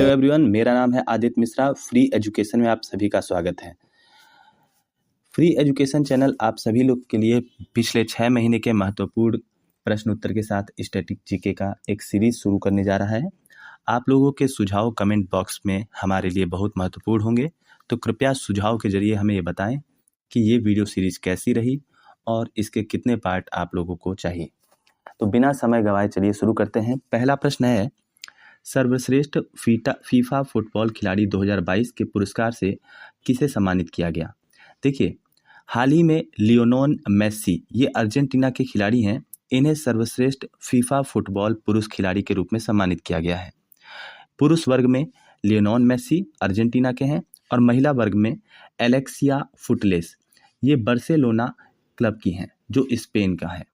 Hello everyone, मेरा नाम है आदित्य मिश्रा। फ्री एजुकेशन में आप सभी का स्वागत है। फ्री एजुकेशन चैनल आप सभी लोग के लिए पिछले 6 महीने के महत्वपूर्ण प्रश्न उत्तर के साथ स्टैटिक जीके का एक सीरीज शुरू करने जा रहा है। आप लोगों के सुझाव कमेंट बॉक्स में हमारे लिए बहुत महत्वपूर्ण होंगे, तो कृपया सुझाव के जरिए हमें ये बताएं कि ये वीडियो सीरीज कैसी रही और इसके कितने पार्ट आप लोगों को चाहिए। तो बिना समय गंवाए चलिए शुरू करते हैं। पहला प्रश्न है, सर्वश्रेष्ठ फीफा फुटबॉल खिलाड़ी 2022 के पुरस्कार से किसे सम्मानित किया गया। देखिए, हाल ही में लियोनेल मेसी, ये अर्जेंटीना के खिलाड़ी हैं, इन्हें सर्वश्रेष्ठ फीफा फुटबॉल पुरुष खिलाड़ी के रूप में सम्मानित किया गया है। पुरुष वर्ग में लियोनेल मेसी अर्जेंटीना के हैं और महिला वर्ग में एलेक्सिया फुटलेस, ये बार्सिलोना क्लब की हैं जो स्पेन का है।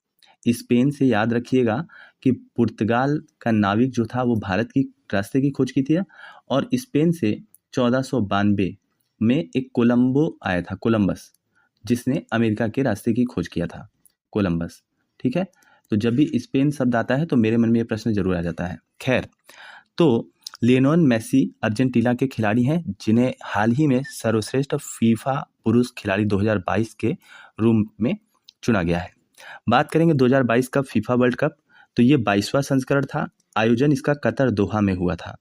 स्पेन से याद रखिएगा कि पुर्तगाल का नाविक जो था वो भारत की रास्ते की खोज की थी और स्पेन से 1492 में एक कोलंबो आया था, कोलंबस, जिसने अमेरिका के रास्ते की खोज किया था, कोलंबस। ठीक है, तो जब भी स्पेन शब्द आता है तो मेरे मन में ये प्रश्न जरूर आ जाता है। खैर, तो लियोनेल मेसी अर्जेंटीना के खिलाड़ी हैं जिन्हें हाल ही में सर्वश्रेष्ठ फीफा पुरुष खिलाड़ी 2022 के रूप में चुना गया है। बात करेंगे 2022 का फीफा वर्ल्ड कप, तो ये 22वां संस्करण था। आयोजन इसका कतर दोहा में हुआ था।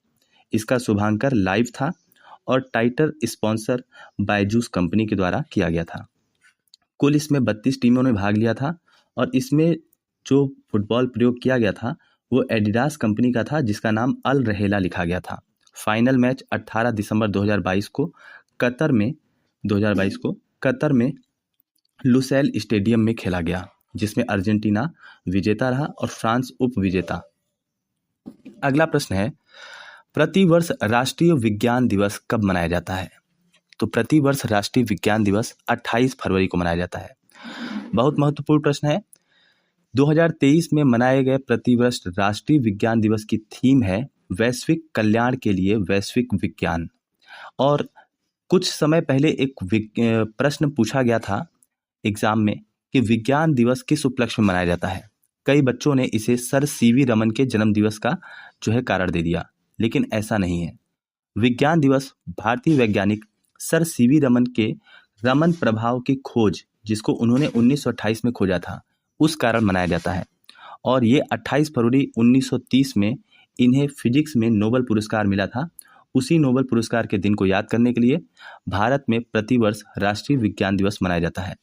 इसका शुभांकर लाइव था और टाइटल स्पॉन्सर बायजूस कंपनी के द्वारा किया गया था। कुल इसमें 32 टीमों ने भाग लिया था और इसमें जो फुटबॉल प्रयोग किया गया था वो एडिडास कंपनी का था, जिसका नाम अल रहेला लिखा गया था। फाइनल मैच 18 दिसंबर 2022 को कतर में लुसेल स्टेडियम में खेला गया, जिसमें अर्जेंटीना विजेता रहा और फ्रांस उप विजेता। अगला प्रश्न है, प्रतिवर्ष राष्ट्रीय विज्ञान दिवस कब मनाया जाता है। तो प्रतिवर्ष राष्ट्रीय विज्ञान दिवस 28 फरवरी को मनाया जाता है। बहुत महत्वपूर्ण प्रश्न है। 2023 में मनाए गए प्रतिवर्ष राष्ट्रीय विज्ञान दिवस की थीम है वैश्विक कल्याण के लिए वैश्विक विज्ञान। और कुछ समय पहले एक प्रश्न पूछा गया था एग्जाम में कि विज्ञान दिवस किस उपलक्ष्य में मनाया जाता है। कई बच्चों ने इसे सर सीवी रमन के जन्म दिवस का जो है कारण दे दिया, लेकिन ऐसा नहीं है। विज्ञान दिवस भारतीय वैज्ञानिक सर सीवी रमन के रमन प्रभाव की खोज, जिसको उन्होंने 1928 में खोजा था, उस कारण मनाया जाता है। और ये 28 फरवरी 1930 में इन्हें फिजिक्स में नोबेल पुरस्कार मिला था। उसी नोबेल पुरस्कार के दिन को याद करने के लिए भारत में प्रतिवर्ष राष्ट्रीय विज्ञान दिवस मनाया जाता है।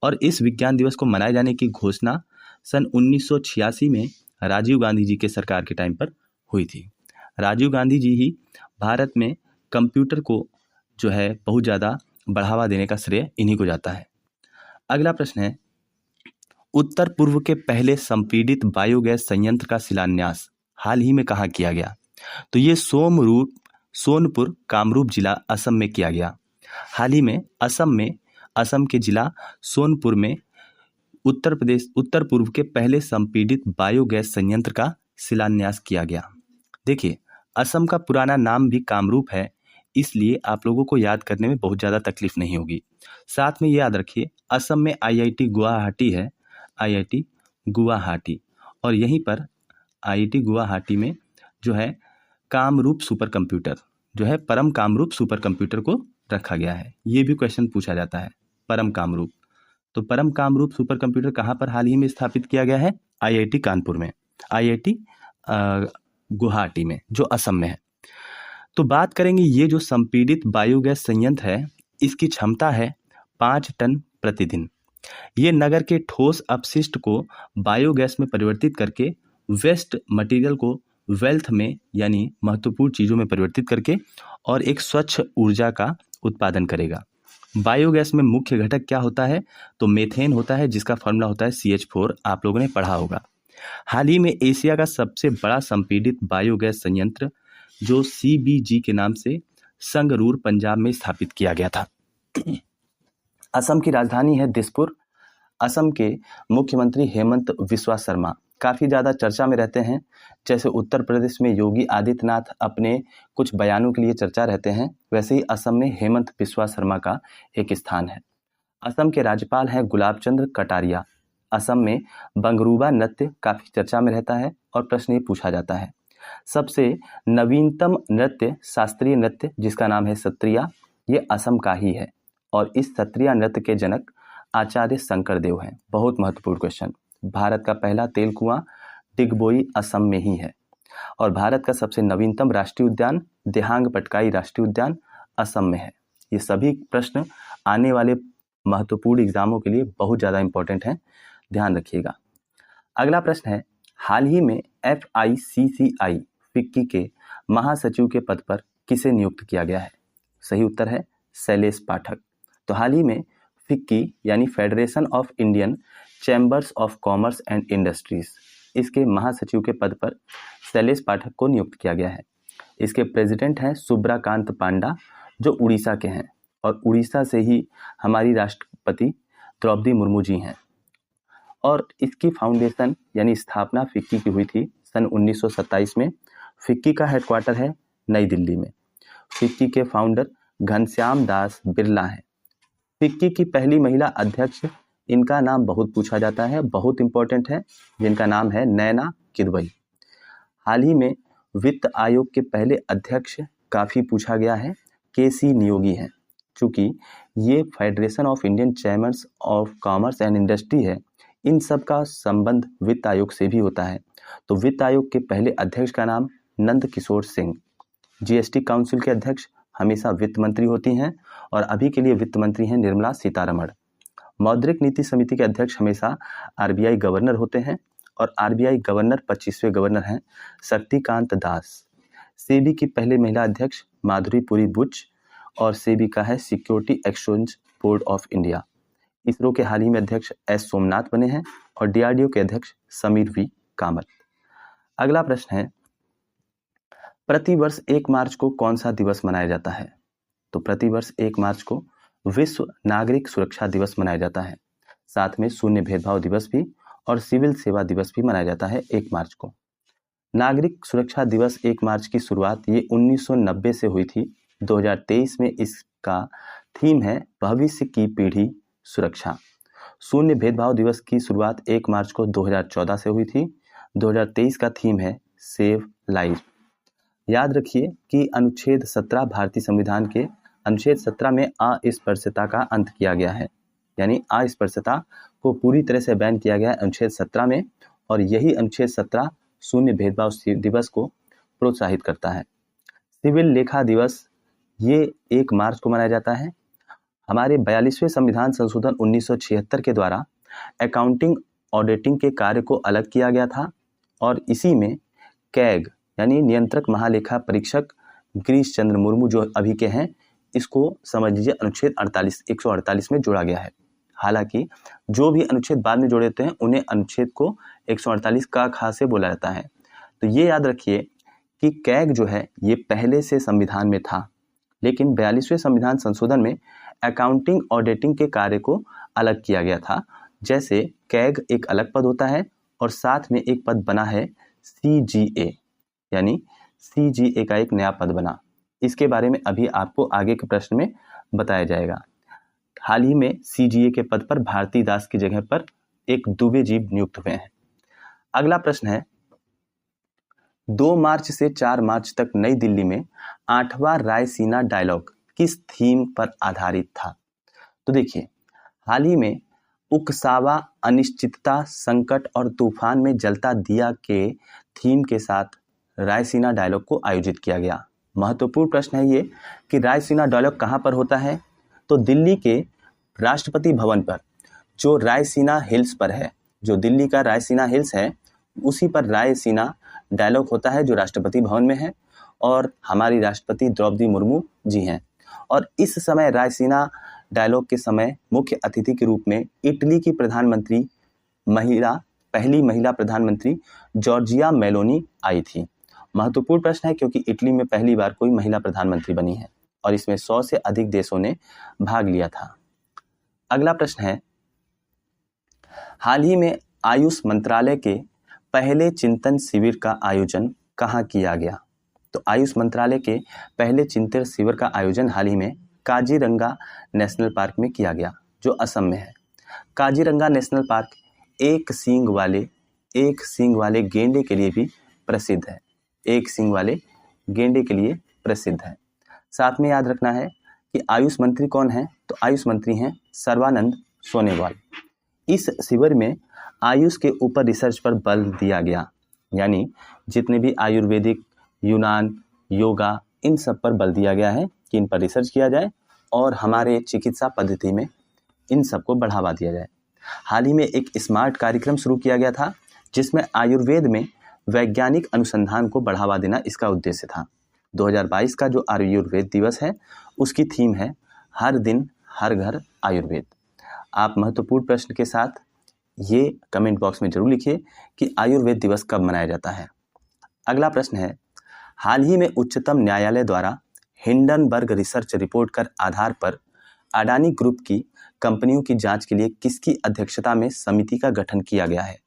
और इस विज्ञान दिवस को मनाए जाने की घोषणा सन 1986 में राजीव गांधी जी के सरकार के टाइम पर हुई थी। राजीव गांधी जी ही भारत में कंप्यूटर को जो है बहुत ज़्यादा बढ़ावा देने का श्रेय इन्हीं को जाता है। अगला प्रश्न है, उत्तर पूर्व के पहले संपीड़ित बायोगैस संयंत्र का शिलान्यास हाल ही में कहाँ किया गया। तो ये सोनपुर कामरूप जिला असम में किया गया। हाल ही में असम के जिला सोनपुर में उत्तर पूर्व के पहले संपीड़ित बायोगैस संयंत्र का शिलान्यास किया गया। देखिए, असम का पुराना नाम भी कामरूप है, इसलिए आप लोगों को याद करने में बहुत ज़्यादा तकलीफ नहीं होगी। साथ में याद रखिए, असम में IIT गुवाहाटी है, IIT गुवाहाटी, और यहीं पर IIT गुवाहाटी में जो है कामरूप सुपर कंप्यूटर जो है परम कामरूप सुपर कंप्यूटर को रखा गया है। ये भी क्वेश्चन पूछा जाता है, परम कामरूप। तो परम कामरूप सुपर कंप्यूटर कहाँ पर हाल ही में स्थापित किया गया है? IIT कानपुर में, IIT गुवाहाटी में, जो असम में है। तो बात करेंगे, ये जो संपीड़ित बायोगैस संयंत्र है, इसकी क्षमता है 5 टन प्रतिदिन। ये नगर के ठोस अपशिष्ट को बायोगैस में परिवर्तित करके वेस्ट मटेरियल को वेल्थ में, यानी महत्वपूर्ण चीज़ों में परिवर्तित करके और एक स्वच्छ ऊर्जा का उत्पादन करेगा। बायोगैस में मुख्य घटक क्या होता है? तो मेथेन होता है, जिसका फॉर्मूला होता है CH4, आप लोगों ने पढ़ा होगा। हाल ही में एशिया का सबसे बड़ा संपीड़ित बायोगैस संयंत्र जो CBG के नाम से संगरूर पंजाब में स्थापित किया गया था। असम की राजधानी है दिसपुर। असम के मुख्यमंत्री हेमंत बिस्वा शर्मा काफ़ी ज़्यादा चर्चा में रहते हैं। जैसे उत्तर प्रदेश में योगी आदित्यनाथ अपने कुछ बयानों के लिए चर्चा रहते हैं, वैसे ही असम में हेमंत बिस्वा शर्मा का एक स्थान है। असम के राज्यपाल हैं गुलाब चंद्र कटारिया। असम में बंगरूबा नृत्य काफ़ी चर्चा में रहता है और प्रश्न ये पूछा जाता है सबसे नवीनतम नृत्य शास्त्रीय नृत्य जिसका नाम है सत्रिया, ये असम का ही है और इस सत्रिया नृत्य के जनक आचार्य शंकर देव हैं। बहुत महत्वपूर्ण क्वेश्चन। भारत का पहला तेल कुआं डिगबोई असम में ही है और भारत का सबसे नवीनतम राष्ट्रीय उद्यान देहांग पटकाई राष्ट्रीय उद्यान असम में है। ये सभी प्रश्न आने वाले महत्वपूर्ण एग्जामों के लिए बहुत ज़्यादा इंपॉर्टेंट हैं, ध्यान रखिएगा। अगला प्रश्न है, हाल ही में FICCI फिक्की के महासचिव के पद पर किसे नियुक्त किया गया है? सही उत्तर है शैलेश पाठक। तो हाल ही में फिक्की यानी federation of Indian chambers of commerce and industries, इसके महासचिव के पद पर शैलेश पाठक को नियुक्त किया गया है। इसके प्रेसिडेंट हैं सुब्राकांत पांडा जो उड़ीसा के हैं और उड़ीसा से ही हमारी राष्ट्रपति द्रौपदी मुर्मू जी हैं। और इसकी फाउंडेशन यानी स्थापना फिक्की की हुई थी सन 1927 में। फिक्की का हेडक्वार्टर है नई दिल्ली में। फिक्की के फाउंडर घनश्याम दास बिरला हैं। फिक्की की पहली महिला अध्यक्ष, इनका नाम बहुत पूछा जाता है, बहुत इंपॉर्टेंट है, जिनका नाम है नैना किदवई। हाल ही में वित्त आयोग के पहले अध्यक्ष काफ़ी पूछा गया है, KC नियोगी हैं। चूँकि ये federation of Indian chambers of commerce and industry है, इन सब का संबंध वित्त आयोग से भी होता है। तो वित्त आयोग के पहले अध्यक्ष का नाम नंद किशोर सिंह। GST काउंसिल के अध्यक्ष हमेशा वित्त मंत्री होती हैं और अभी के लिए वित्त मंत्री हैं निर्मला सीतारमण। मौद्रिक नीति समिति के अध्यक्ष हमेशा RBI गवर्नर होते हैं और RBI गवर्नर 25वें गवर्नर हैं शक्तिकांत दास। सेबी की पहले महिला अध्यक्ष माधुरी पुरी बुच और सेबी का है security exchange board of India. ISRO के हाल ही में अध्यक्ष S सोमनाथ बने हैं और DRDO के अध्यक्ष समीर V कामत। अगला प्रश्न है, प्रतिवर्ष 1 मार्च को कौन सा दिवस मनाया जाता है? तो प्रतिवर्ष 1 मार्च को विश्व नागरिक सुरक्षा दिवस मनाया जाता है। साथ में शून्य भेदभाव दिवस भी और सिविल सेवा दिवस भी मनाया जाता है 1 मार्च को। नागरिक सुरक्षा दिवस 1 मार्च की शुरुआत ये 1990 से हुई थी। 2023 में इसका थीम है भविष्य की पीढ़ी सुरक्षा। शून्य भेदभाव दिवस की शुरुआत 1 मार्च को 2014 से हुई थी। 2023 का थीम है सेव लाइफ। याद रखिए कि अनुच्छेद 17 भारतीय संविधान के अनुच्छेद 17 में अस्पृश्यता का अंत किया गया है, यानी अस्पृश्यता को पूरी तरह से बैन किया गया है अनुच्छेद 17 में, और यही अनुच्छेद 17 शून्य भेदभाव दिवस को प्रोत्साहित करता है। सिविल लेखा दिवस ये 1 मार्च को मनाया जाता है। हमारे 42वें संविधान संशोधन 1976 के द्वारा अकाउंटिंग ऑडिटिंग के कार्य को अलग किया गया था और इसी में कैग यानी नियंत्रक महालेखा परीक्षक गिरीश चंद्र मुर्मू जो अभी के हैं, इसको समझ लीजिए अनुच्छेद 148 में जोड़ा गया है। हालांकि जो भी अनुच्छेद बाद में जोड़े होते हैं उन्हें अनुच्छेद को 148 का खा से बोला जाता है। तो ये याद रखिए कि कैग जो है ये पहले से संविधान में था, लेकिन 42वें संविधान संशोधन में अकाउंटिंग ऑडिटिंग के कार्य को अलग किया गया था। जैसे कैग एक अलग पद होता है और साथ में एक पद बना है CGA, यानी CGA का एक नया पद बना। इसके बारे में अभी आपको आगे के प्रश्न में बताया जाएगा। हाल ही में CGA के पद पर भारती दास की जगह पर एक दुबे जी नियुक्त हुए हैं। अगला प्रश्न है, 2 मार्च से 4 मार्च तक नई दिल्ली में 8वां रायसीना डायलॉग किस थीम पर आधारित था? तो देखिए, हाल ही में उकसावा, अनिश्चितता, संकट और तूफान में जलता दिया के थीम के साथ रायसीना डायलॉग को आयोजित किया गया। महत्वपूर्ण प्रश्न है ये कि रायसीना डायलॉग कहाँ पर होता है? तो दिल्ली के राष्ट्रपति भवन पर, जो रायसीना हिल्स पर है, जो दिल्ली का रायसीना हिल्स है उसी पर रायसीना डायलॉग होता है जो राष्ट्रपति भवन में है और हमारी राष्ट्रपति द्रौपदी मुर्मू जी हैं। और इस समय रायसीना डायलॉग के समय मुख्य अतिथि के रूप में इटली की प्रधानमंत्री पहली महिला प्रधानमंत्री जॉर्जिया मेलोनी आई थी। महत्वपूर्ण प्रश्न है क्योंकि इटली में पहली बार कोई महिला प्रधानमंत्री बनी है और इसमें 100 से अधिक देशों ने भाग लिया था। अगला प्रश्न है, हाल ही में आयुष मंत्रालय के पहले चिंतन शिविर का आयोजन कहाँ किया गया? तो आयुष मंत्रालय के पहले चिंतन शिविर का आयोजन हाल ही में काजीरंगा नेशनल पार्क में किया गया, जो असम में है। काजीरंगा नेशनल पार्क एक सींग वाले गेंडे के लिए भी प्रसिद्ध है। एक सींग वाले गेंडे के लिए प्रसिद्ध है। साथ में याद रखना है कि आयुष मंत्री कौन है, तो आयुष मंत्री हैं सर्बानंद सोनोवाल। इस शिविर में आयुष के ऊपर रिसर्च पर बल दिया गया, यानी जितने भी आयुर्वेदिक, यूनान, योगा, इन सब पर बल दिया गया है कि इन पर रिसर्च किया जाए और हमारे चिकित्सा पद्धति में इन सबको बढ़ावा दिया जाए। हाल ही में एक स्मार्ट कार्यक्रम शुरू किया गया था जिसमें आयुर्वेद में वैज्ञानिक अनुसंधान को बढ़ावा देना इसका उद्देश्य था। 2022 का जो आयुर्वेद दिवस है उसकी थीम है हर दिन हर घर आयुर्वेद। आप महत्वपूर्ण प्रश्न के साथ ये कमेंट बॉक्स में जरूर लिखिए कि आयुर्वेद दिवस कब मनाया जाता है। अगला प्रश्न है, हाल ही में उच्चतम न्यायालय द्वारा हिंडनबर्ग रिसर्च रिपोर्ट के आधार पर अडानी ग्रुप की कंपनियों की जांच के लिए किसकी अध्यक्षता में समिति का गठन किया गया है।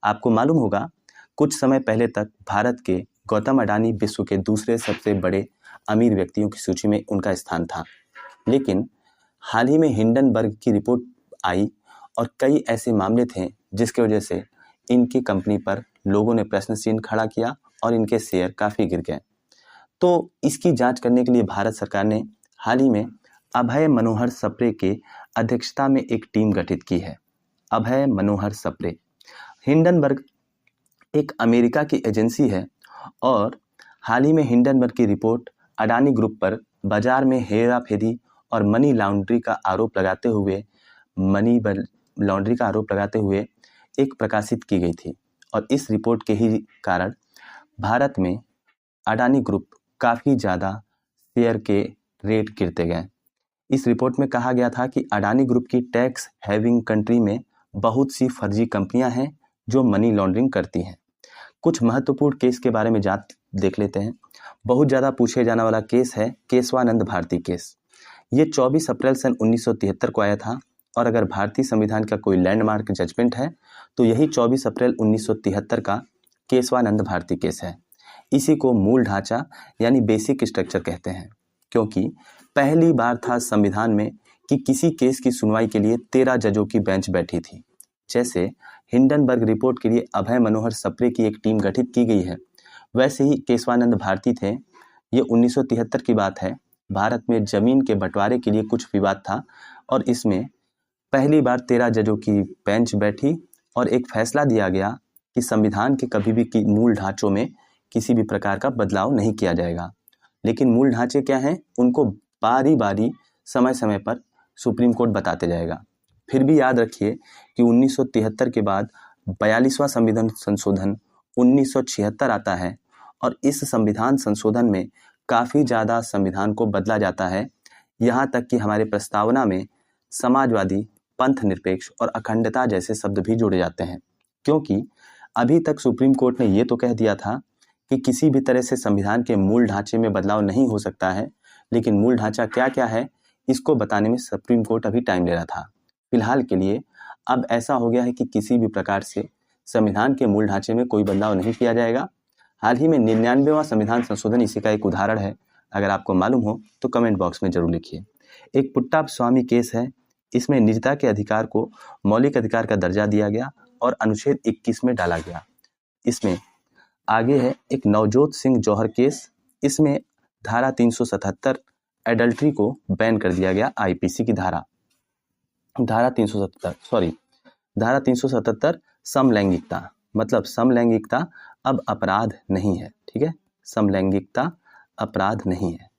आपको मालूम होगा कुछ समय पहले तक भारत के गौतम अडानी विश्व के दूसरे सबसे बड़े अमीर व्यक्तियों की सूची में उनका स्थान था, लेकिन हाल ही में हिंडनबर्ग की रिपोर्ट आई और कई ऐसे मामले थे जिसकी वजह से इनकी कंपनी पर लोगों ने प्रश्न चिन्ह खड़ा किया और इनके शेयर काफ़ी गिर गए। तो इसकी जांच करने के लिए भारत सरकार ने हाल ही में अभय मनोहर सप्रे के अध्यक्षता में एक टीम गठित की है। अभय मनोहर सप्रे। हिंडनबर्ग एक अमेरिका की एजेंसी है और हाल ही में हिंडनबर्ग की रिपोर्ट अडानी ग्रुप पर बाजार में हेरा फेरी और मनी लॉन्ड्रिंग का आरोप लगाते हुए एक प्रकाशित की गई थी और इस रिपोर्ट के ही कारण भारत में अडानी ग्रुप काफ़ी ज़्यादा शेयर के रेट गिरते गए। इस रिपोर्ट में कहा गया था कि अडानी ग्रुप की टैक्स हैविंग कंट्री में बहुत सी फर्जी कंपनियां हैं जो मनी लॉन्ड्रिंग करती हैं। कुछ महत्वपूर्ण केस के बारे में देख लेते हैं। बहुत ज़्यादा पूछे जाने वाला केस है केशवानंद भारती केस। ये 24 अप्रैल सन 1973 को आया था और अगर भारतीय संविधान का कोई लैंडमार्क जजमेंट है तो यही 24 अप्रैल 1973 का केशवानंद भारती केस है। इसी को मूल ढांचा यानी बेसिक स्ट्रक्चर कहते हैं, क्योंकि पहली बार था संविधान में कि किसी केस की सुनवाई के लिए 13 जजों की बेंच बैठी थी। जैसे हिंडनबर्ग रिपोर्ट के लिए अभय मनोहर सप्रे की एक टीम गठित की गई है, वैसे ही केशवानंद भारती थे। ये 1973 की बात है। भारत में जमीन के बंटवारे के लिए कुछ विवाद था और इसमें पहली बार 13 जजों की बेंच बैठी और एक फैसला दिया गया कि संविधान के कभी भी मूल ढांचों में किसी भी प्रकार का बदलाव नहीं किया जाएगा। लेकिन मूल ढांचे क्या हैं उनको बारी बारी समय समय पर सुप्रीम कोर्ट बताते जाएगा। फिर भी याद रखिए कि 1973 के बाद 42वां संविधान संशोधन 1976 आता है और इस संविधान संशोधन में काफ़ी ज़्यादा संविधान को बदला जाता है। यहाँ तक कि हमारे प्रस्तावना में समाजवादी, पंथ निरपेक्ष और अखंडता जैसे शब्द भी जोड़े जाते हैं, क्योंकि अभी तक सुप्रीम कोर्ट ने ये तो कह दिया था कि किसी भी तरह से संविधान के मूल ढांचे में बदलाव नहीं हो सकता है, लेकिन मूल ढांचा क्या क्या है इसको बताने में सुप्रीम कोर्ट अभी टाइम ले रहा था। फिलहाल के लिए अब ऐसा हो गया है कि किसी भी प्रकार से संविधान के मूल ढांचे में कोई बदलाव नहीं किया जाएगा। हाल ही में 99वां संविधान संशोधन इसी का एक उदाहरण है। अगर आपको मालूम हो तो कमेंट बॉक्स में जरूर लिखिए। एक पुट्टा स्वामी केस है। इसमें निजता के अधिकार को मौलिक अधिकार का दर्जा दिया गया और अनुच्छेद 21 में डाला गया। इसमें आगे है एक नवजोत सिंह जौहर केस। इसमें धारा 377 एडल्ट्री को बैन कर दिया गया। आईपीसी की धारा 377 समलैंगिकता, मतलब समलैंगिकता अब अपराध नहीं है। ठीक है, समलैंगिकता अपराध नहीं है।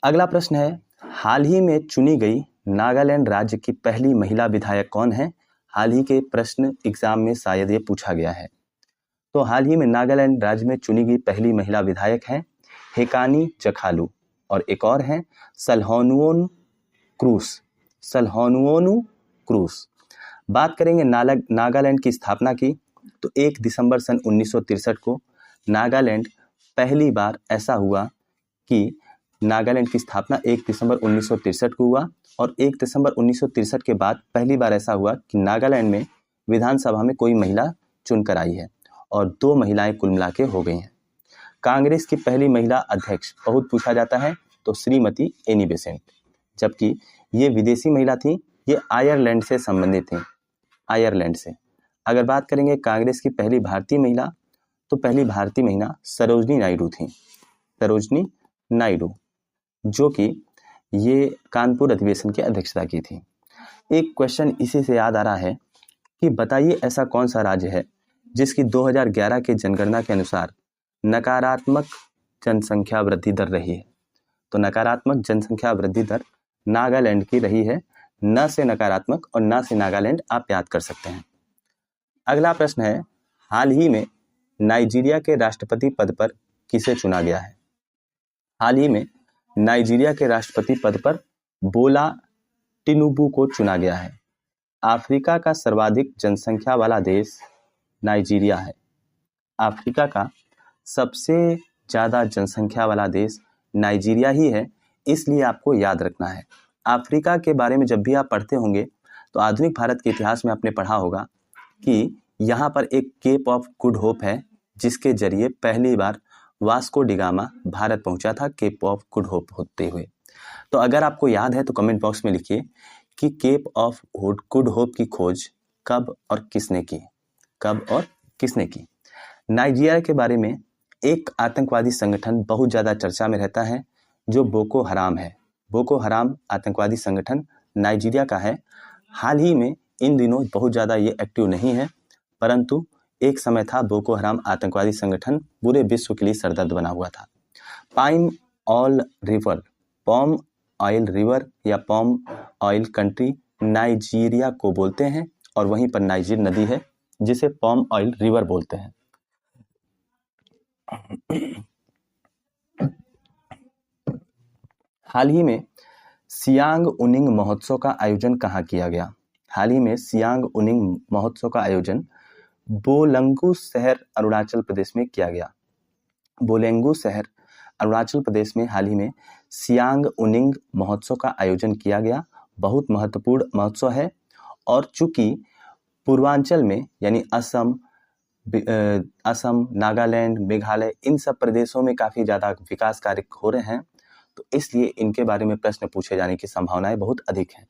अगला प्रश्न है, हाल ही में चुनी गई नागालैंड राज्य की पहली महिला विधायक कौन है। हाल ही के प्रश्न एग्जाम में शायद ये पूछा गया है। तो हाल ही में नागालैंड राज्य में चुनी गई पहली महिला विधायक है हेकानी जखालू और एक और है सल्होनुओनु क्रूस। बात करेंगे नागालैंड की स्थापना की, तो 1 दिसंबर सन 1963 को नागालैंड पहली बार ऐसा हुआ कि नागालैंड की स्थापना 1 दिसंबर 1963 को हुआ और 1 दिसंबर 1963 के बाद पहली बार ऐसा हुआ कि नागालैंड में विधानसभा में कोई महिला चुनकर आई है और 2 महिलाएं कुल मिला के हो गई हैं। कांग्रेस की पहली महिला अध्यक्ष बहुत पूछा जाता है तो श्रीमती एनी बेसेंट, जबकि ये विदेशी महिला थी। ये आयरलैंड से संबंधित थी, आयरलैंड से। अगर बात करेंगे कांग्रेस की पहली भारतीय महिला, तो तो पहली भारतीय महिला सरोजनी नायडू थी, सरोजनी नायडू, जो कि ये कानपुर अधिवेशन की अध्यक्षता की थी। एक क्वेश्चन इसी से याद आ रहा है कि बताइए ऐसा कौन सा राज्य है जिसकी 2011 के जनगणना के अनुसार नकारात्मक जनसंख्या वृद्धि दर रही है। तो नकारात्मक जनसंख्या वृद्धि दर नागालैंड की रही है, न से नकारात्मक और न से नागालैंड, आप याद कर सकते हैं। अगला प्रश्न है, हाल ही में नाइजीरिया के राष्ट्रपति पद पर किसे चुना गया है? हाल ही में नाइजीरिया के राष्ट्रपति पद पर बोला टिनुबू को चुना गया है। अफ्रीका का सर्वाधिक जनसंख्या वाला देश नाइजीरिया है। अफ्रीका का सबसे ज़्यादा जनसंख्या वाला देश नाइजीरिया ही है, इसलिए आपको याद रखना है। अफ्रीका के बारे में जब भी आप पढ़ते होंगे तो आधुनिक भारत के इतिहास में आपने पढ़ा होगा कि यहाँ पर एक केप ऑफ गुड होप है, जिसके जरिए पहली बार वास्को डिगामा भारत पहुँचा था, केप ऑफ गुड होप होते हुए। तो अगर आपको याद है तो कमेंट बॉक्स में लिखिए कि केप ऑफ गुड होप की खोज कब और किसने की, कब और किसने की। नाइजीरिया के बारे में एक आतंकवादी संगठन बहुत ज़्यादा चर्चा में रहता है, जो बोको हराम है। बोको हराम आतंकवादी संगठन नाइजीरिया का है। हाल ही में इन दिनों बहुत ज़्यादा ये एक्टिव नहीं है, परंतु एक समय था बोको हराम आतंकवादी संगठन पूरे विश्व के लिए सरदर्द बना हुआ था। Palm oil river, palm oil river या पॉम ऑयल कंट्री नाइजीरिया को बोलते हैं, और वहीं पर नाइजर नदी है जिसे पॉम ऑयल रिवर बोलते हैं। हाल ही में सियांग उनिंग महोत्सव का आयोजन कहाँ किया गया? हाल ही में सियांग उनिंग महोत्सव का आयोजन बोलंगू शहर अरुणाचल प्रदेश में किया गया। बोलेंगू शहर अरुणाचल प्रदेश में हाल ही में सियांग उनिंग महोत्सव का आयोजन किया गया। बहुत महत्वपूर्ण महोत्सव है, और चूंकि पूर्वांचल में यानी असम, नागालैंड, मेघालय, इन सब प्रदेशों में काफ़ी ज़्यादा विकास कार्य हो रहे हैं, तो इसलिए इनके बारे में प्रश्न पूछे जाने की संभावनाएं बहुत अधिक हैं।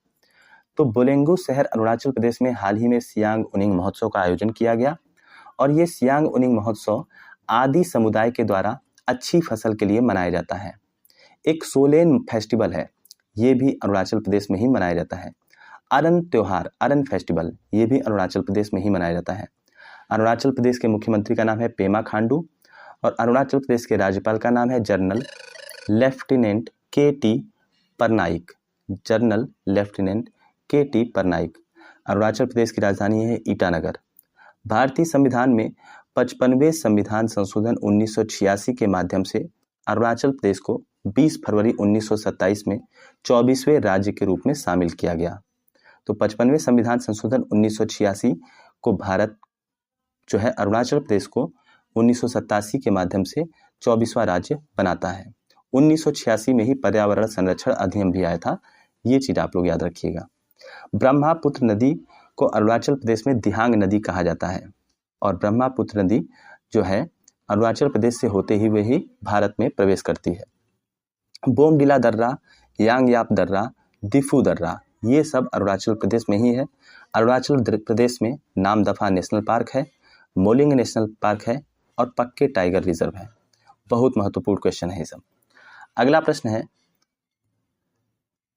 तो बोलेंगू शहर अरुणाचल प्रदेश में हाल ही में सियांग उनिंग महोत्सव का आयोजन किया गया, और ये सियांग उनिंग महोत्सव आदि समुदाय के द्वारा अच्छी फसल के लिए मनाया जाता है। एक सोलेन फेस्टिवल है, ये भी अरुणाचल प्रदेश में ही मनाया जाता है। अरन त्योहार, अरन फेस्टिवल, ये भी अरुणाचल प्रदेश में ही मनाया जाता है। अरुणाचल प्रदेश के मुख्यमंत्री का नाम है पेमा खांडू, और अरुणाचल प्रदेश के राज्यपाल का नाम है general lieutenant K T. Parnaik, general lieutenant K T. Parnaik. Arunachal Pradesh की राजधानी है ईटानगर। भारतीय संविधान में 55वें संविधान संशोधन 1986 के माध्यम से अरुणाचल प्रदेश को 20 फरवरी 1927 में 24वें राज्य के रूप में शामिल किया गया। तो 55वें संविधान संशोधन 1986 को भारत जो है अरुणाचल प्रदेश को 1987 के माध्यम से 24वां राज्य बनाता है। 1986 में ही पर्यावरण संरक्षण अधिनियम भी आया था, ये चीज़ आप लोग याद रखिएगा। ब्रह्मपुत्र नदी को अरुणाचल प्रदेश में दिहांग नदी कहा जाता है, और ब्रह्मपुत्र नदी जो है अरुणाचल प्रदेश से होते हुए ही भारत में प्रवेश करती है। बोमडिला दर्रा, यांगयाप दर्रा, दिफू दर्रा, ये सब अरुणाचल प्रदेश में ही है। अरुणाचल प्रदेश में नामदफा नेशनल पार्क है, मोलिंग नेशनल पार्क है, और पक्के टाइगर रिजर्व है। बहुत महत्वपूर्ण क्वेश्चन है ये सब। अगला प्रश्न है,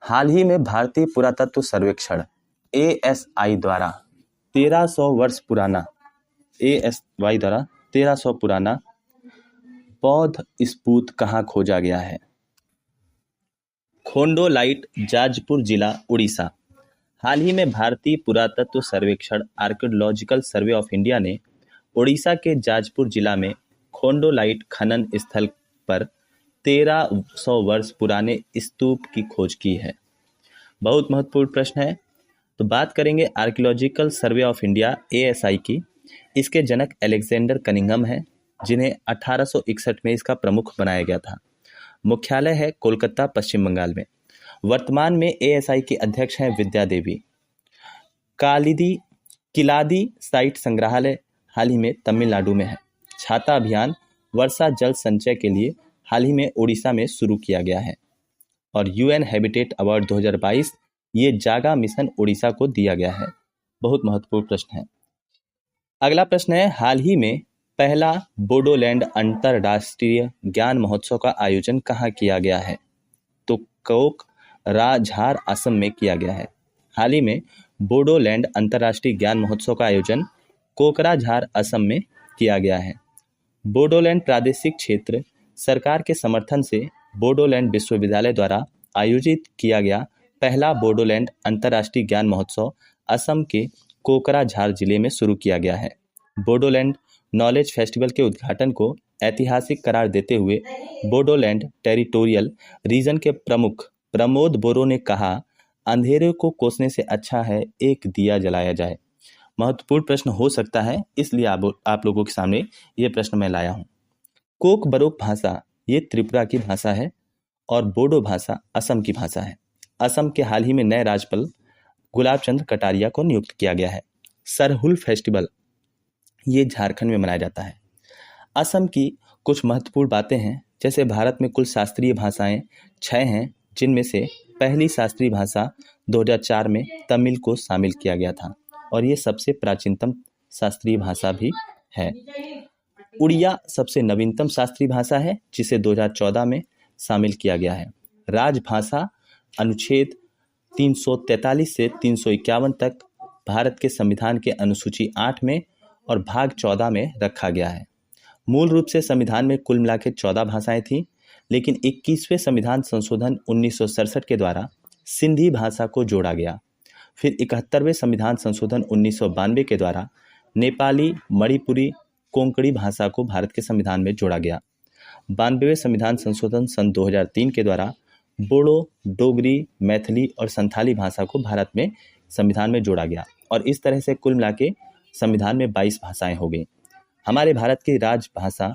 हाल ही में भारतीय पुरातत्व सर्वेक्षण ASI द्वारा 1300 वर्ष पुराना, ASI द्वारा 1300 पुराना बौद्ध स्तूप कहाँ खोजा गया है? खोंडोलाइट, जाजपुर जिला, उड़ीसा। हाल ही में भारतीय पुरातत्व सर्वेक्षण आर्कियोलॉजिकल सर्वे ऑफ इंडिया ने उड़ीसा के जाजपुर जिला में खोंडोलाइट खनन स्थल पर 1300 वर्ष पुराने स्तूप की खोज की है। बहुत महत्वपूर्ण प्रश्न है। तो बात करेंगे archaeological survey of India ASI की। इसके जनक अलेक्जेंडर कनिंघम है, जिन्हें 1861 में इसका प्रमुख बनाया गया था। मुख्यालय है कोलकाता, पश्चिम बंगाल में। वर्तमान में ASI के अध्यक्ष हैं विद्या देवी। किलादी साइट संग्रहालय हाल ही में तमिलनाडु में है। छाता अभियान वर्षा जल संचय के लिए हाल ही में उड़ीसा में शुरू किया गया है। और UN हैबिटेट अवार्ड 2022 ये जागा मिशन उड़ीसा को दिया गया है। बहुत महत्वपूर्ण प्रश्न है। अगला प्रश्न है, हाल ही में पहला बोडोलैंड अंतर्राष्ट्रीय ज्ञान महोत्सव का आयोजन कहाँ किया गया है? तो कोकराझार असम में किया गया है। हाल ही में बोडोलैंड अंतर्राष्ट्रीय ज्ञान महोत्सव का आयोजन कोकराझार असम में किया गया है। बोडोलैंड प्रादेशिक क्षेत्र सरकार के समर्थन से बोडोलैंड विश्वविद्यालय द्वारा आयोजित किया गया पहला बोडोलैंड अंतर्राष्ट्रीय ज्ञान महोत्सव असम के कोकराझार जिले में शुरू किया गया है। बोडोलैंड नॉलेज फेस्टिवल के उद्घाटन को ऐतिहासिक करार देते हुए बोडोलैंड टेरिटोरियल रीजन के प्रमुख प्रमोद बोरो ने कहा, अंधेरे को कोसने से अच्छा है एक दिया जलाया जाए। महत्वपूर्ण प्रश्न हो सकता है, इसलिए आप लोगों के सामने ये प्रश्न मैं लाया हूँ। कोक बरोक भाषा ये त्रिपुरा की भाषा है और बोडो भाषा असम की भाषा है। असम के हाल ही में नए राज्यपाल गुलाब चंद्र कटारिया को नियुक्त किया गया है। सरहुल फेस्टिवल ये झारखंड में मनाया जाता है। असम की कुछ महत्वपूर्ण बातें हैं, जैसे भारत में कुल शास्त्रीय भाषाएं 6 हैं, जिनमें से पहली शास्त्रीय भाषा 2004 में तमिल को शामिल किया गया था और ये सबसे प्राचीनतम शास्त्रीय भाषा भी है। उड़िया सबसे नवीनतम शास्त्रीय भाषा है, जिसे 2014 में शामिल किया गया है। राजभाषा अनुच्छेद 343 से 351 तक भारत के संविधान के अनुसूची 8 में और भाग 14 में रखा गया है। मूल रूप से संविधान में कुल मिलाकर 14 भाषाएं थीं, लेकिन 21वें संविधान संशोधन 1967 के द्वारा सिंधी भाषा को जोड़ा गया। फिर 71वें संविधान संशोधन 1992 के द्वारा नेपाली, मणिपुरी, कोंकणी भाषा को भारत के संविधान में जोड़ा गया। 92वें संविधान संशोधन सन 2003 के द्वारा बोडो, डोगरी, मैथिली और संथाली भाषा को भारत में संविधान में जोड़ा गया और इस तरह से कुल मिला के संविधान में 22 भाषाएं हो गई। हमारे भारत की राजभाषा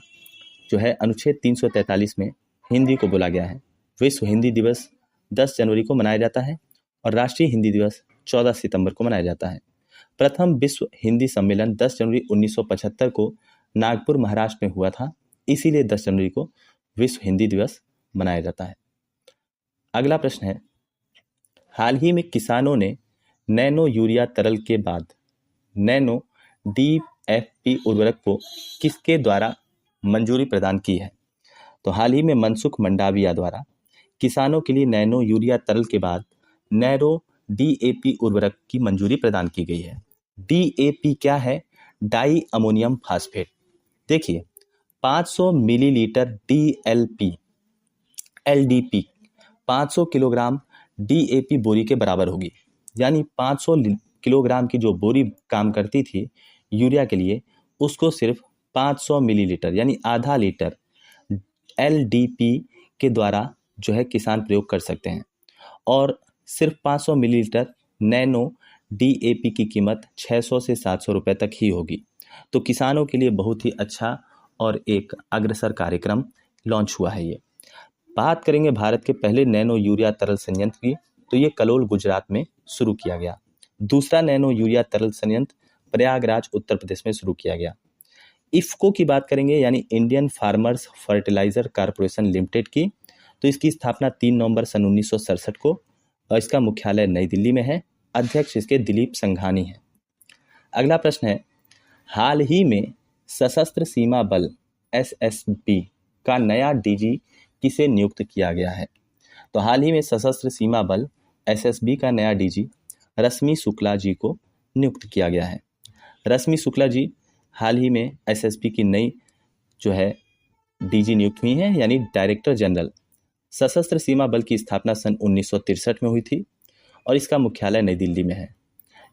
जो है अनुच्छेद 343 में हिंदी को बोला गया है। विश्व हिंदी दिवस 10 जनवरी को मनाया जाता है और राष्ट्रीय हिंदी दिवस 14 सितंबर को मनाया जाता है। प्रथम विश्व हिंदी सम्मेलन 10 जनवरी 1975 को नागपुर, महाराष्ट्र में हुआ था, इसीलिए 10 जनवरी को विश्व हिंदी दिवस मनाया जाता है। अगला प्रश्न है, हाल ही में किसानों ने नैनो यूरिया तरल के बाद नैनो DAP उर्वरक को किसके द्वारा मंजूरी प्रदान की है? तो हाल ही में मनसुख मंडाविया द्वारा किसानों के लिए नैनो यूरिया तरल के बाद नैनो DAP उर्वरक की मंजूरी प्रदान की गई है। DAP क्या है? Di ammonium phosphate. देखिए, 500 मिलीलीटर LDP 500 किलोग्राम DAP बोरी के बराबर होगी। यानी 500 किलोग्राम की जो बोरी काम करती थी यूरिया के लिए, उसको सिर्फ 500 मिलीलीटर यानी आधा लीटर LDP के द्वारा जो है किसान प्रयोग कर सकते हैं और सिर्फ 500 मिलीलीटर नैनो DAP की कीमत 600 से 700 रुपये तक ही होगी। तो किसानों के लिए बहुत ही अच्छा और एक अग्रसर कार्यक्रम लॉन्च हुआ है। ये बात करेंगे भारत के पहले नैनो यूरिया तरल संयंत्र की, तो ये कलोल, गुजरात में शुरू किया गया। दूसरा नैनो यूरिया तरल संयंत्र प्रयागराज, उत्तर प्रदेश में शुरू किया गया। इफ्को की बात करेंगे यानी Indian Farmers Fertiliser Corporation Limited की, तो इसकी स्थापना 3 नवंबर सन 1967 को और इसका मुख्यालय नई दिल्ली में है। अध्यक्ष इसके दिलीप संघानी हैं। अगला प्रश्न है, हाल ही में सशस्त्र सीमा बल SSB का नया DG किसे नियुक्त किया गया है? तो हाल ही में सशस्त्र सीमा बल SSB का नया DG रश्मि शुक्ला जी को नियुक्त किया गया है। रश्मि शुक्ला जी हाल ही में SSB की नई जो है DG नियुक्त हुई हैं, यानी डायरेक्टर जनरल। सशस्त्र सीमा बल की स्थापना सन 1963 में हुई थी और इसका मुख्यालय नई दिल्ली में है।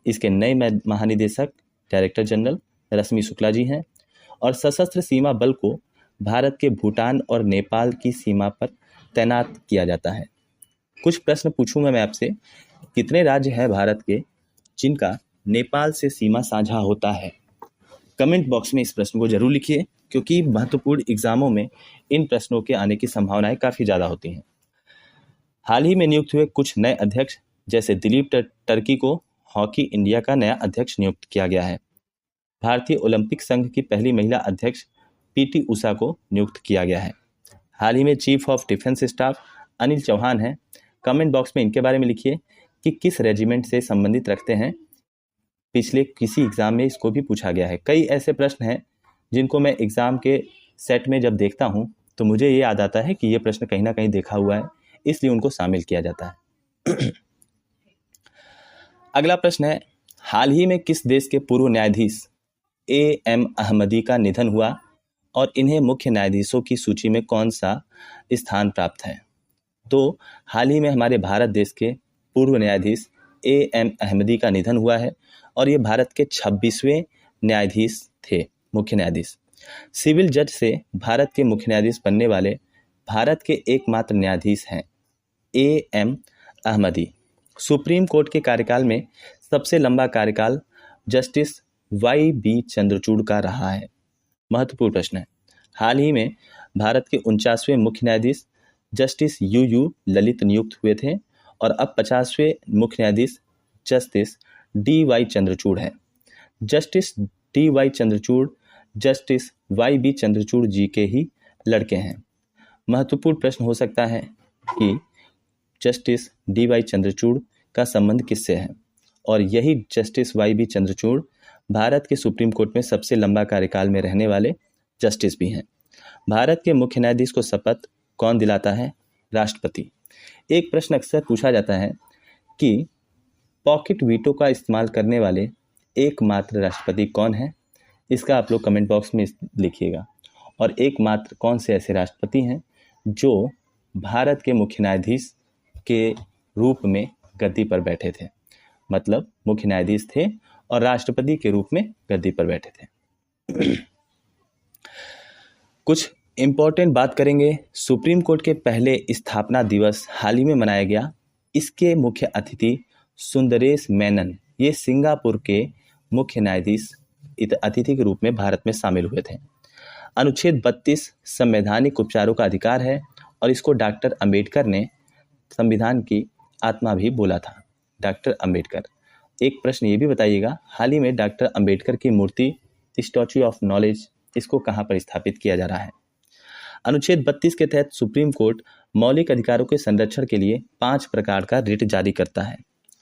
इसके नए महानिदेशक डायरेक्टर जनरल रश्मि शुक्ला जी हैं और सशस्त्र सीमा बल को भारत के भूटान और नेपाल की सीमा पर तैनात किया जाता है। कुछ प्रश्न पूछूंगा मैं आपसे, कितने राज्य हैं भारत के जिनका नेपाल से सीमा साझा होता है? कमेंट बॉक्स में इस प्रश्न को जरूर लिखिए, क्योंकि महत्वपूर्ण एग्जामों में इन प्रश्नों के आने की संभावनाएं काफ़ी ज़्यादा होती हैं। हाल ही में नियुक्त हुए कुछ नए अध्यक्ष, जैसे दिलीप टर्की को हॉकी इंडिया का नया अध्यक्ष नियुक्त किया गया है। भारतीय ओलंपिक संघ की पहली महिला अध्यक्ष PT उषा को नियुक्त किया गया है। हाल ही में chief of defence staff Anil Chauhan हैं। कमेंट बॉक्स में इनके बारे में लिखिए कि किस रेजिमेंट से संबंधित रखते हैं। पिछले किसी एग्जाम में इसको भी पूछा गया है। कई ऐसे प्रश्न हैं जिनको मैं एग्ज़ाम के सेट में जब देखता हूँ तो मुझे ये याद आता है कि ये प्रश्न कहीं ना कहीं देखा हुआ है, इसलिए उनको शामिल किया जाता है। अगला प्रश्न है, हाल ही में किस देश के पूर्व न्यायाधीश A.M. अहमदी का निधन हुआ और इन्हें मुख्य न्यायाधीशों की सूची में कौन सा स्थान प्राप्त है? तो हाल ही में हमारे भारत देश के पूर्व न्यायाधीश A.M. अहमदी का निधन हुआ है और ये भारत के 26वें न्यायाधीश थे, मुख्य न्यायाधीश। सिविल जज से भारत के मुख्य न्यायाधीश बनने वाले भारत के एकमात्र न्यायाधीश हैं A.M. अहमदी। सुप्रीम कोर्ट के कार्यकाल में सबसे लंबा कार्यकाल जस्टिस Y.B. चंद्रचूड़ का रहा है। महत्वपूर्ण प्रश्न है। हाल ही में भारत के 49वें मुख्य न्यायाधीश जस्टिस U.U. ललित नियुक्त हुए थे और अब 50वें मुख्य न्यायाधीश जस्टिस D.Y. चंद्रचूड़ हैं। Justice D.Y. Chandrachud justice Y.B. Chandrachud ji के ही लड़के हैं। महत्वपूर्ण प्रश्न हो सकता है कि जस्टिस D.Y. चंद्रचूड़ का संबंध किससे है, और यही जस्टिस Y.B. चंद्रचूड़ भारत के सुप्रीम कोर्ट में सबसे लंबा कार्यकाल में रहने वाले जस्टिस भी हैं। भारत के मुख्य न्यायाधीश को शपथ कौन दिलाता है? राष्ट्रपति। एक प्रश्न अक्सर पूछा जाता है कि पॉकेट वीटो का इस्तेमाल करने वाले एकमात्र राष्ट्रपति कौन है? इसका आप लोग कमेंट बॉक्स में लिखिएगा। और एकमात्र कौन से ऐसे राष्ट्रपति हैं जो भारत के मुख्य न्यायाधीश के रूप में गद्दी पर बैठे थे, मतलब मुख्य न्यायाधीश थे और राष्ट्रपति के रूप में गद्दी पर बैठे थे। कुछ इम्पोर्टेंट बात करेंगे। सुप्रीम कोर्ट के पहले स्थापना दिवस हाल ही में मनाया गया। इसके मुख्य अतिथि सुंदरेश मेनन, ये सिंगापुर के मुख्य न्यायाधीश अतिथि के रूप में भारत में शामिल हुए थे। अनुच्छेद 32 संवैधानिक उपचारों का अधिकार है और इसको डॉक्टर अंबेडकर ने संविधान की आत्मा भी बोला था। डॉक्टर अंबेडकर। एक प्रश्न ये भी बताइएगा, हाल ही में डॉक्टर अंबेडकर की मूर्ति स्टैच्यू ऑफ नॉलेज, इसको कहाँ पर स्थापित किया जा रहा है? अनुच्छेद 32 के तहत सुप्रीम कोर्ट मौलिक अधिकारों के संरक्षण के लिए 5 प्रकार का रिट जारी करता है,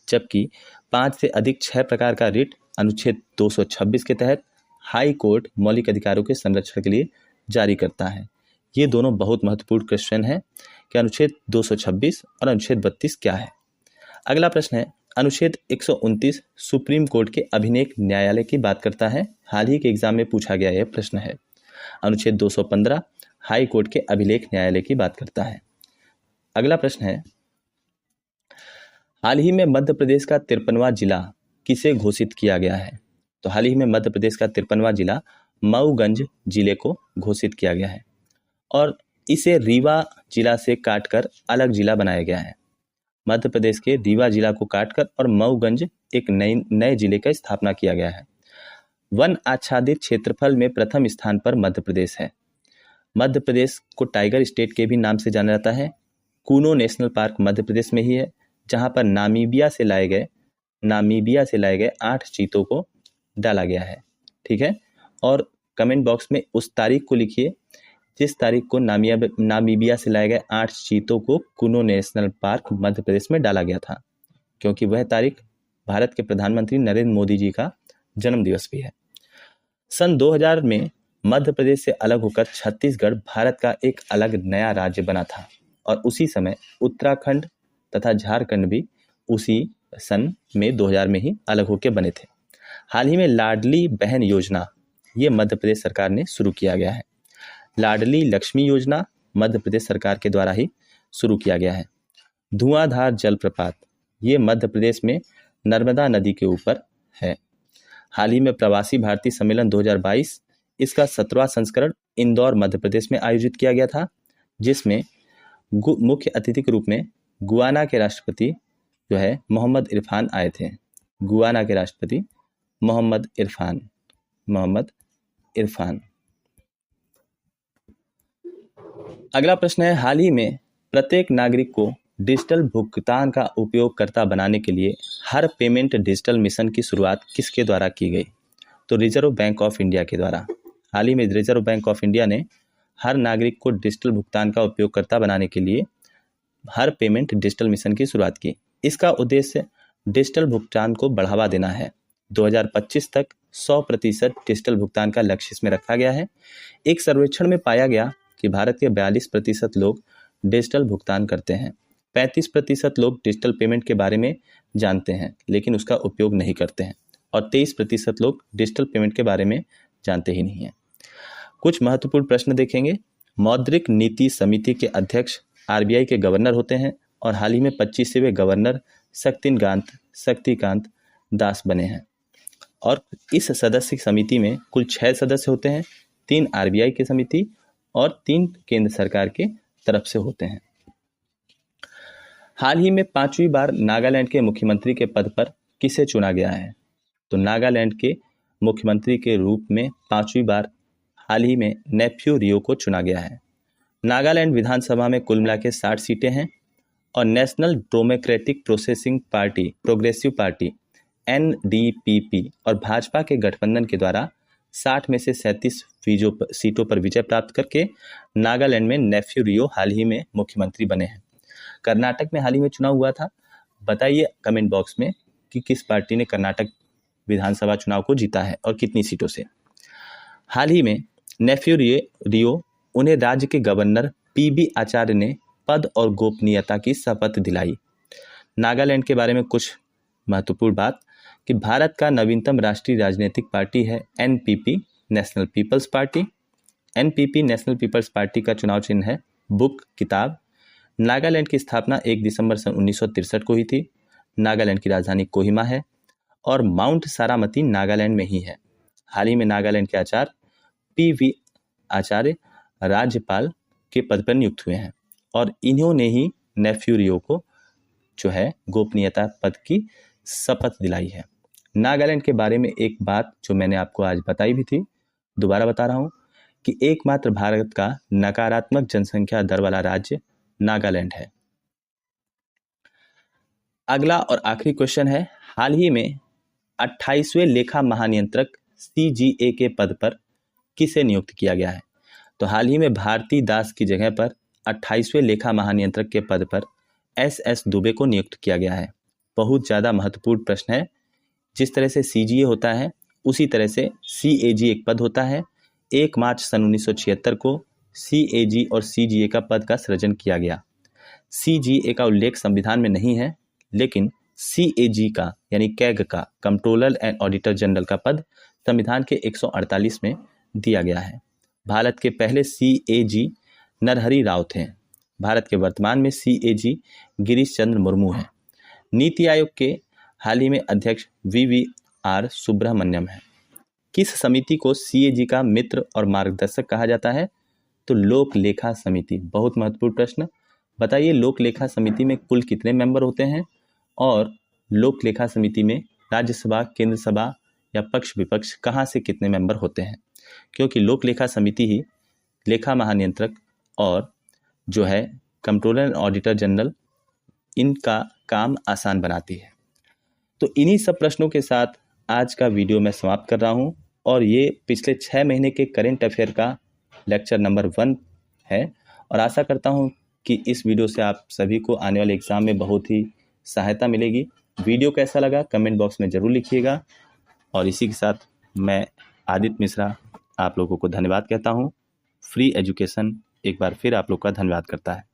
जबकि 5 से अधिक 6 प्रकार का रिट अनुच्छेद 226 के तहत हाई कोर्ट मौलिक अधिकारों के संरक्षण के लिए जारी करता है। ये दोनों बहुत महत्वपूर्ण क्वेश्चन है कि अनुच्छेद 226 और अनुच्छेद 32 क्या है। अगला प्रश्न है, अनुच्छेद 129 सुप्रीम कोर्ट के अभिलेख न्यायालय की बात करता है। हाल ही के एग्जाम में पूछा गया यह प्रश्न है। अनुच्छेद 215 हाई कोर्ट के अभिलेख न्यायालय की बात करता है। अगला प्रश्न है, हाल ही में मध्य प्रदेश का 53वां जिला किसे घोषित किया गया है? तो हाल ही में मध्य प्रदेश का 53वां जिला मऊगंज जिले को घोषित किया गया है और इसे रीवा जिला से काटकर अलग जिला बनाया गया है। मध्य प्रदेश के रीवा जिला को काटकर और मऊगंज एक नए जिले का स्थापना किया गया है। वन आच्छादित क्षेत्रफल में प्रथम स्थान पर मध्य प्रदेश है। मध्य प्रदेश को टाइगर स्टेट के भी नाम से जाना जाता है। कूनो नेशनल पार्क मध्य प्रदेश में ही है, जहां पर नामीबिया से लाए गए 8 चीतों को डाला गया है। ठीक है, और कमेंट बॉक्स में उस तारीख को लिखिए जिस तारीख को नामीबिया से लाए गए 8 चीतों को कूनो नेशनल पार्क मध्य प्रदेश में डाला गया था, क्योंकि वह तारीख भारत के प्रधानमंत्री नरेंद्र मोदी जी का जन्म दिवस भी है। सन 2000 में मध्य प्रदेश से अलग होकर छत्तीसगढ़ भारत का एक अलग नया राज्य बना था और उसी समय उत्तराखंड तथा झारखंड भी उसी सन में 2000 में ही अलग होकर बने थे। हाल ही में लाडली बहन योजना ये मध्य प्रदेश सरकार ने शुरू किया गया है। लाडली लक्ष्मी योजना मध्य प्रदेश सरकार के द्वारा ही शुरू किया गया है। धुआंधार जलप्रपात ये मध्य प्रदेश में नर्मदा नदी के ऊपर है। हाल ही में प्रवासी भारतीय सम्मेलन 2022 इसका 17वां संस्करण इंदौर मध्य प्रदेश में आयोजित किया गया था, जिसमें मुख्य अतिथि के रूप में गुयाना के राष्ट्रपति जो है मोहम्मद इरफान आए थे। गुयाना के राष्ट्रपति मोहम्मद इरफान। अगला प्रश्न है, हाल ही में प्रत्येक नागरिक को डिजिटल भुगतान का उपयोगकर्ता बनाने के लिए हर पेमेंट डिजिटल मिशन की शुरुआत किसके द्वारा की गई? तो रिजर्व बैंक ऑफ इंडिया के द्वारा। हाल ही में रिजर्व बैंक ऑफ इंडिया ने हर नागरिक को डिजिटल भुगतान का उपयोगकर्ता बनाने के लिए हर पेमेंट डिजिटल मिशन की शुरुआत की। इसका उद्देश्य डिजिटल भुगतान को बढ़ावा देना है 2025 तक 100% डिजिटल भुगतान का लक्ष्य इसमें रखा गया है। एक सर्वेक्षण में पाया गया कि भारत के 42% लोग डिजिटल भुगतान करते हैं। 35% लोग डिजिटल पेमेंट के बारे में जानते हैं लेकिन उसका उपयोग नहीं करते हैं, और 23% लोग डिजिटल पेमेंट के बारे में जानते ही नहीं हैं। कुछ महत्वपूर्ण प्रश्न देखेंगे। मौद्रिक नीति समिति के अध्यक्ष आरबीआई के गवर्नर होते हैं और हाल ही में 25वें गवर्नर शक्तिकांत दास बने हैं। और इस सदस्य समिति में कुल 6 सदस्य होते हैं, 3 आरबीआई की समिति और 3 केंद्र सरकार के तरफ से होते हैं। हाल ही में 5वीं बार नागालैंड के मुख्यमंत्री के पद पर किसे चुना गया है? तो नागालैंड के मुख्यमंत्री के रूप में 5वीं बार हाल ही में नेफ्यू रियो को चुना गया है। नागालैंड विधानसभा में कुल मिला के 60 सीटें हैं और national democratic progressive party NDPP और भाजपा के गठबंधन के द्वारा 60 में से 37 सीटों पर विजय प्राप्त करके नागालैंड में नेफ्यू रियो हाल ही में मुख्यमंत्री बने हैं। कर्नाटक में हाल ही में चुनाव हुआ था। बताइए कमेंट बॉक्स में कि किस पार्टी ने कर्नाटक विधानसभा चुनाव को जीता है और कितनी सीटों से। हाल ही में नेफ्यू रियो उन्हें राज्य के गवर्नर PB आचार्य ने पद और गोपनीयता की शपथ दिलाई। नागालैंड के बारे में कुछ महत्वपूर्ण बात कि भारत का नवीनतम राष्ट्रीय राजनीतिक पार्टी है NPP National People's Party. NPP National People's Party का चुनाव चिन्ह है बुक किताब। नागालैंड की स्थापना 1 दिसंबर सन 1963 को हुई थी। नागालैंड की राजधानी कोहिमा है और माउंट सारामती नागालैंड में ही है। हाल ही में नागालैंड के आचार्य PV आचार्य राज्यपाल के पद पर नियुक्त हुए हैं और इन्होंने ही नेफ्यू रियो को जो है गोपनीयता पद की शपथ दिलाई है। नागालैंड के बारे में एक बात जो मैंने आपको आज बताई भी थी, दोबारा बता रहा हूँ कि एकमात्र भारत का नकारात्मक जनसंख्या दर वाला राज्य नागालैंड है। अगला और आखिरी क्वेश्चन है, हाल ही में 28वें लेखा महानियंत्रक CGA के पद पर किसे नियुक्त किया गया है? तो हाल ही में भारती दास की जगह पर 28वें लेखा महानियंत्रक के पद पर SS दुबे को नियुक्त किया गया है। बहुत ज़्यादा महत्वपूर्ण प्रश्न है। जिस तरह से CGA होता है उसी तरह से CAG एक पद होता है। 1 मार्च सन 1976 को CAG और CGA का पद का सृजन किया गया। CGA का उल्लेख संविधान में नहीं है, लेकिन CAG का यानी कैग का कंट्रोलर एंड ऑडिटर जनरल का पद संविधान के 148 में दिया गया है। भारत के पहले CAG नरहरि राव थे। भारत के वर्तमान में CAG गिरीश चंद्र मुर्मू हैं। नीति आयोग के हाल ही में अध्यक्ष VVR सुब्रमण्यम है। किस समिति को CAG का मित्र और मार्गदर्शक कहा जाता है? तो लोक लेखा समिति। बहुत महत्वपूर्ण प्रश्न। बताइए लोक लेखा समिति में कुल कितने मेंबर होते हैं और लोक लेखा समिति में राज्यसभा, केंद्र सभा या पक्ष विपक्ष कहाँ से कितने मेंबर होते हैं? क्योंकि लोक लेखा समिति ही लेखा महानियंत्रक और जो है कंट्रोलर एंड ऑडिटर जनरल इनका काम आसान बनाती है। तो इन्हीं सब प्रश्नों के साथ आज का वीडियो मैं समाप्त कर रहा हूं और ये पिछले 6 महीने के करेंट अफेयर का लेक्चर नंबर 1 है और आशा करता हूं कि इस वीडियो से आप सभी को आने वाले एग्ज़ाम में बहुत ही सहायता मिलेगी। वीडियो कैसा लगा कमेंट बॉक्स में ज़रूर लिखिएगा और इसी के साथ मैं आदित्य मिश्रा आप लोगों को धन्यवाद कहता हूँ। फ्री एजुकेशन एक बार फिर आप लोग का धन्यवाद करता है।